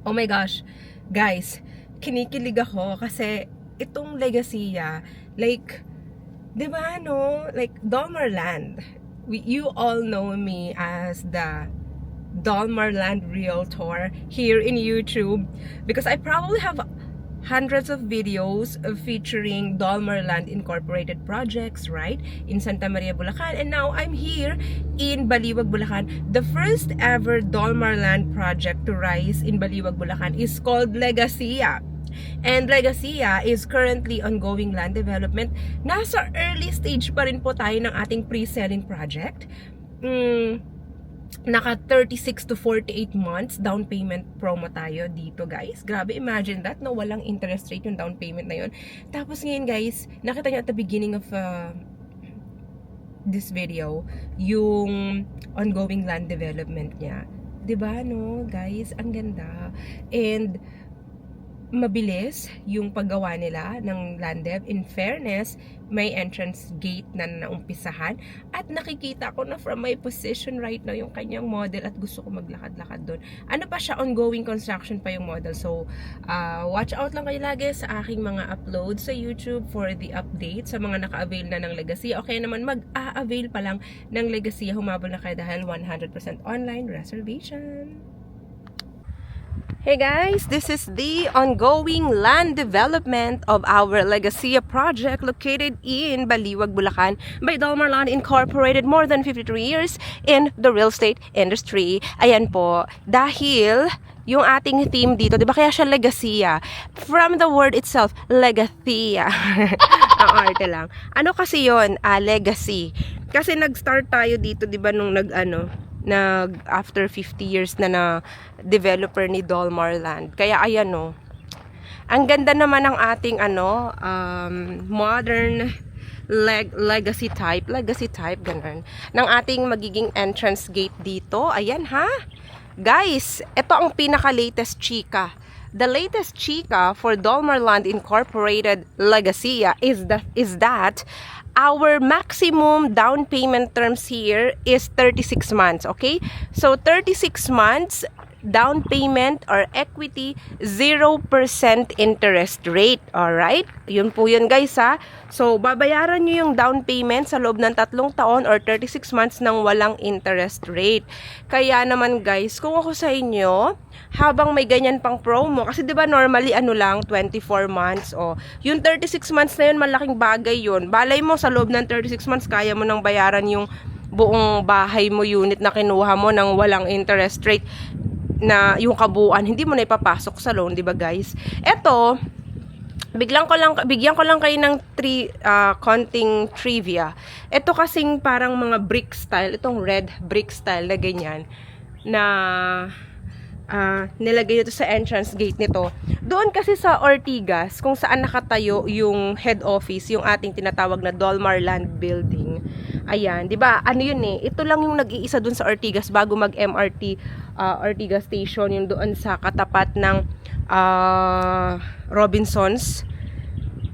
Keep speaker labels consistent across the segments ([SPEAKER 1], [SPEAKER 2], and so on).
[SPEAKER 1] Oh my gosh, guys, kinikilig ako kasi itong Legacia, like, di ba no, like Dolmarland. You all know me as the Dolmarland Realtor here in YouTube because I probably have hundreds of videos of featuring Dolmarland Incorporated projects, right? In Santa Maria, Bulacan. And now I'm here in Baliwag, Bulacan. The first ever Dolmarland project to rise in Baliwag, Bulacan is called Legacia. And Legacia is currently ongoing land development. Nasa early stage pa rin po tayo ng ating pre-selling project. Naka 36 to 48 months down payment promo tayo dito, guys. Grabe, imagine that, no? Walang interest rate yung down payment na yun. Tapos ngayon, guys, nakita nyo at the beginning of this video yung ongoing land development niya. Diba, no, guys? Ang ganda. And mabilis yung paggawa nila ng land dev. In fairness, may entrance gate na naumpisahan at nakikita ko na from my position right now yung kanyang model at gusto ko maglakad-lakad doon. Ano pa siya, ongoing construction pa yung model. So, watch out lang kayo lagi sa aking mga uploads sa YouTube for the update sa mga naka-avail na ng Legacia. Okay naman, mag-a-avail pa lang ng Legacia, humabol na kayo dahil 100% online reservation. Hey guys, this is the ongoing land development of our Legacia project located in Baliwag, Bulacan by Dolmarland Incorporated, more than 53 years in the real estate industry. Ayan po, dahil yung ating theme dito, di ba kaya siya Legacia? From the word itself, Legacia. Ang arte lang. Ano kasi yun? Legacy. Kasi nag-start tayo dito, di ba, nung after 50 years na developer ni Dolmarland. Kaya ayan, no. Ang ganda naman ng ating modern legacy type ganun. Ng ating magiging entrance gate dito. Ayan, ha. Guys, ito ang pinaka-latest chika. The latest chika for Dolmarland Incorporated Legacia is that our maximum down payment terms here is 36 months, okay? So 36 months down payment or equity, 0% interest rate. Alright? Yun po yun, guys, ha? So, babayaran nyo yung down payment sa loob ng 3 taon or 36 months ng walang interest rate. Kaya naman, guys, kung ako sa inyo, habang may ganyan pang promo, kasi diba normally lang, 24 months, o yung 36 months na yun, malaking bagay yun. Balay mo, sa loob ng 36 months, kaya mo nang bayaran yung buong bahay mo, unit na kinuha mo ng walang interest rate, na yung kabuuan, hindi mo na ipapasok sa loan, di ba, guys? Eto, bigyan ko lang kayo ng konting trivia. Ito kasing parang mga brick style, itong red brick style na ganyan, na nilagay ito sa entrance gate nito. Doon kasi sa Ortigas, kung saan nakatayo yung head office, yung ating tinatawag na Dolmarland building. Ayan, 'di ba? Ano 'yun eh? Ito lang yung nag-iisa doon sa Ortigas bago mag-MRT Ortigas station, yung doon sa katapat ng Robinsons,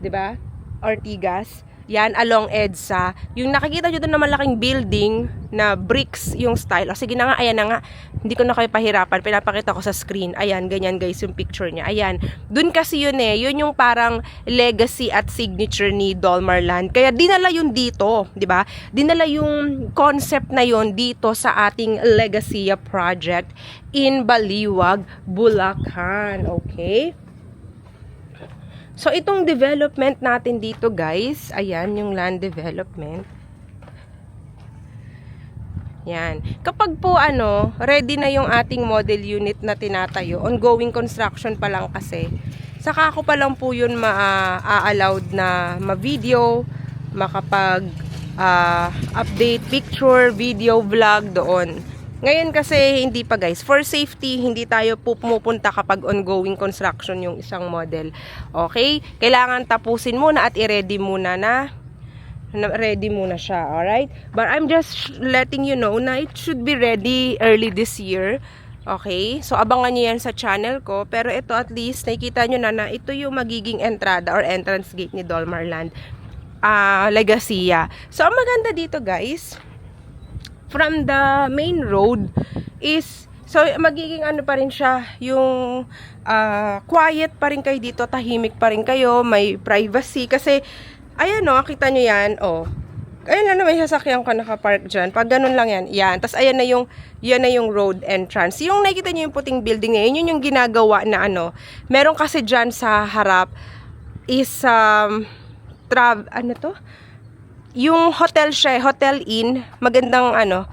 [SPEAKER 1] 'di ba? Ortigas. Yan, along EDSA. Yung nakikita nyo doon na malaking building na bricks yung style. O sige na nga, ayan na nga. Hindi ko na kayo pahirapan. Pinapakita ko sa screen. Ayan, ganyan guys yung picture niya. Ayan. Doon kasi yun eh. Yun yung parang legacy at signature ni Dolmarland. Kaya dinala yun dito. Diba? Dinala yung concept na yun dito sa ating Legacia project in Baliwag, Bulacan. Okay? So, itong development natin dito, guys, ayan, yung land development. Yan. Kapag po, ready na yung ating model unit na tinatayo, ongoing construction pa lang kasi, saka ako pa lang po yun ma-allowed na ma-video, makapag-update picture, video, vlog doon. Ngayon kasi hindi pa, guys. For safety, hindi tayo pumupunta kapag ongoing construction yung isang model. Okay? Kailangan tapusin muna at i-ready muna ready muna siya. Alright? But I'm just letting you know na it should be ready early this year. Okay? So, abangan nyo yan sa channel ko. Pero ito at least, nakikita nyo na ito yung magiging entrada or entrance gate ni Dolmarland Legacia. So, ang maganda dito, guys, from the main road is So, magiging ano pa rin siya, yung quiet pa rin kayo dito, tahimik pa rin kayo, may privacy. Kasi, ayan o, kita nyo yan, oh. Ayun lang na may sasakyan ka nakapark dyan. Pag ganun lang yan, yan. Tapos, ayan na yung road entrance. Yung nakikita nyo yung puting building na yun yung ginagawa na ano. Meron kasi dyan sa harap is, ano to? Yung hotel siya, hotel inn, magandang ano,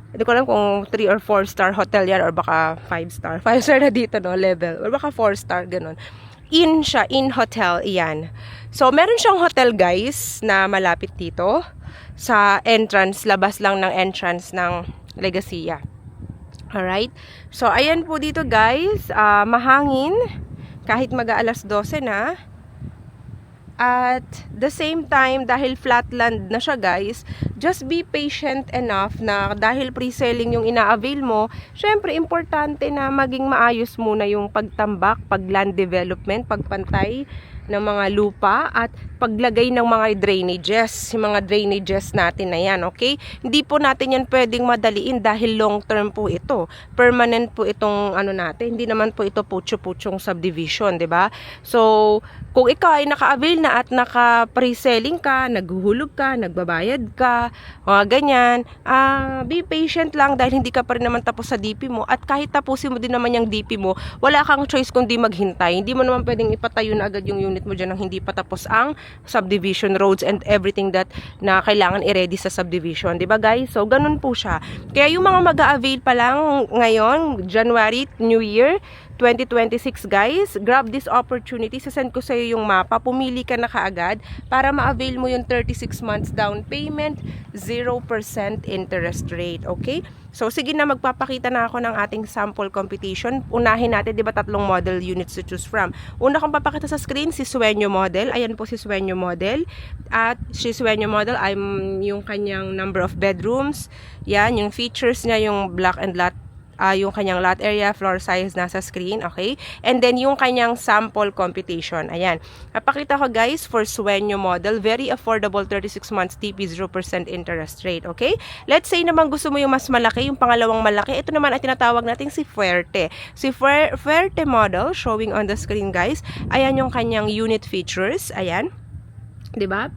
[SPEAKER 1] hindi ko alam kung 3 or 4 star hotel yan or baka 5 star. 5 star na dito, no, level. Or baka 4 star, ganun. Inn siya, inn hotel, yan. So, meron siyang hotel, guys, na malapit dito sa entrance, labas lang ng entrance ng Legacia. Alright? So, ayan po dito, guys. Mahangin. Kahit mag-aalas 12 na. At the same time, dahil flatland na siya, guys, just be patient enough na dahil pre-selling yung ina-avail mo, syempre importante na maging maayos muna yung pagtambak, pag-land development, pagpantay ng mga lupa at paglagay ng mga drainages, yung mga drainages natin na yan, okay? Hindi po natin yan pwedeng madaliin dahil long term po ito. Permanent po itong ano natin, hindi naman po ito putyo-putyong subdivision, 'di ba? So, kung ikaw ay naka-avail na at naka-pre-selling ka, naghuhulog ka, nagbabayad ka, mga ganyan, be patient lang dahil hindi ka pa rin naman tapos sa DP mo at kahit tapusin mo din naman yung DP mo, wala kang choice kundi maghintay. Hindi mo naman pwedeng ipatayo na agad yung unit mo dyan nang hindi pa tapos ang subdivision roads and everything that na kailangan i-ready sa subdivision. 'Di ba, guys? So, ganun po siya. Kaya yung mga mag-a-avail pa lang ngayon, January, New Year, 2026, guys, grab this opportunity. Sasend ko sa iyo yung mapa. Pumili ka na kaagad para ma-avail mo yung 36 months down payment, 0% interest rate. Okay? So, sige na, magpapakita na ako ng ating sample computation. Unahin natin, di ba, 3 model units to choose from. Una kong papakita sa screen, si Sueño model. Ayan po si Sueño model. At si Sueño model, I'm yung kanyang number of bedrooms. Yan, yung features niya, yung block and lot, yung kanyang lot area, floor size nasa screen, okay? And then yung kanyang sample computation. Ayan. Napakita ko, guys, for Sueño model, very affordable, 36 months TP, 0% interest rate, okay? Let's say naman gusto mo yung mas malaki, yung pangalawang malaki. Ito naman ay tinatawag nating si Fuerte. Si Fuerte model, showing on the screen, guys. Ayan yung kanyang unit features. Ayan. 'Di ba?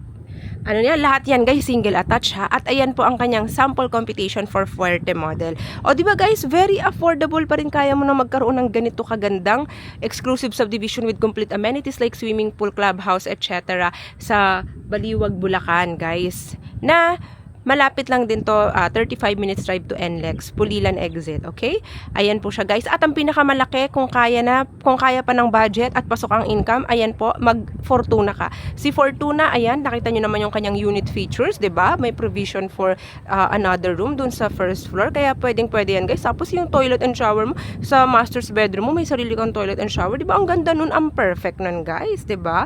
[SPEAKER 1] Ano niya, lahat yan, guys, single attach ha. At ayan po ang kanyang sample computation for Fuerte model. O, di ba, guys, very affordable pa rin. Kaya mo na magkaroon ng ganito kagandang exclusive subdivision with complete amenities like swimming pool, clubhouse, etc. sa Baliwag, Bulacan, guys. Na malapit lang din to, 35 minutes drive to NLEX, Pulilan exit, okay? Ayan po siya, guys. At ang pinakamalaki, kung kaya pa ng budget at pasok ang income, ayan po, mag-Fortuna ka. Si Fortuna, ayan, nakita nyo naman yung kanyang unit features, 'di ba? May provision for another room dun sa first floor, kaya pwede yan, guys. Tapos yung toilet and shower mo, sa master's bedroom mo, may sarili kang toilet and shower, 'di ba? Ang ganda nun, ang perfect nun, guys, 'di ba?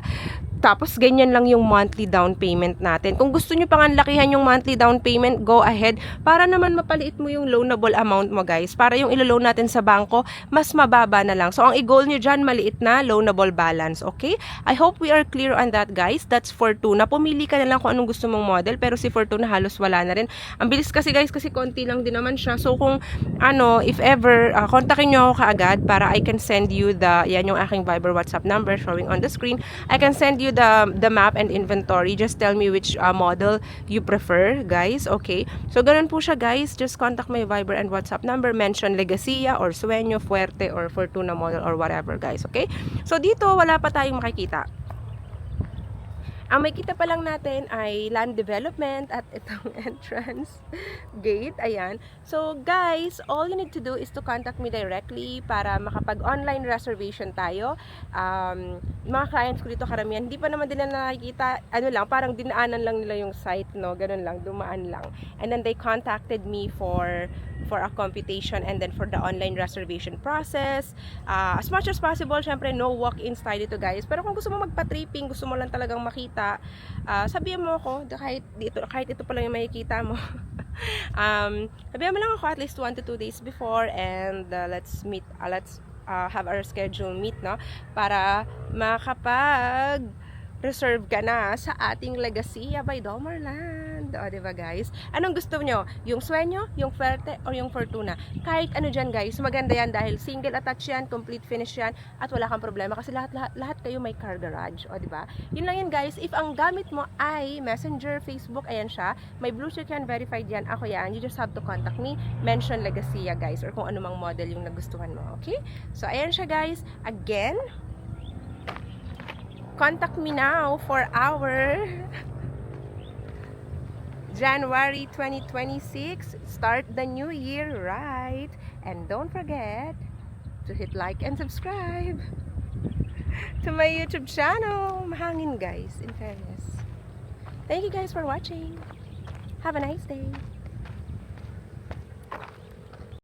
[SPEAKER 1] Tapos, ganyan lang yung monthly down payment natin. Kung gusto nyo pang lakihan yung monthly down payment, go ahead. Para naman mapaliit mo yung loanable amount mo, guys. Para yung ilo-loan natin sa bangko, mas mababa na lang. So, ang i-goal nyo dyan, maliit na loanable balance. Okay? I hope we are clear on that, guys. That's Fortuna. Pumili ka na lang kung anong gusto mong model. Pero si Fortuna halos wala na rin. Ang bilis kasi, guys, kasi konti lang din naman siya. So, kung if ever, kontakin nyo ako kaagad para I can send you yan yung aking Viber WhatsApp number showing on the screen. I can send you the map and inventory. Just tell me which model you prefer, guys. Okay? So, ganun po siya, guys. Just contact my Viber and WhatsApp number. Mention Legacia or Sueño, Fuerte or Fortuna model or whatever, guys. Okay? So, dito, wala pa tayong makikita. Ang makikita pa lang natin ay land development at itong entrance gate. Ayan. So, guys, all you need to do is to contact me directly para makapag-online reservation tayo. Mga clients ko dito karamihan, hindi pa naman din na nakikita, parang dinaanan lang nila yung site, no? Ganun lang, dumaan lang. And then they contacted me for a computation and then for the online reservation process. As much as possible, syempre, no walk-in style ito, guys. Pero kung gusto mo magpa-tripping, gusto mo lang talagang makita, sabihan mo ako, kahit ito pa lang yung makikita mo. Sabihan mo lang ako at least 1 to 2 days before and let's meet, let's have our schedule meet, no? Para makapag-reserve ka na sa ating Legacia by Domerland. O, diba guys? Anong gusto nyo? Yung Sueño, yung Fuerte, or yung Fortuna? Kahit ano dyan guys, maganda yan dahil single attach yan, complete finish yan, at wala kang problema kasi lahat kayo may car garage. O, diba? Yun lang yan guys. If ang gamit mo ay Messenger, Facebook, ayan siya. May Bluetooth yan, verified yan. Ako yan. You just have to contact me. Mention Legacia guys, or kung anumang model yung nagustuhan mo. Okay? So, ayan siya guys. Again, contact me now for our January 2026. Start the new year right. And don't forget to hit like and subscribe to my YouTube channel. Mahangin guys, in fairness. Thank you guys for watching. Have a nice day.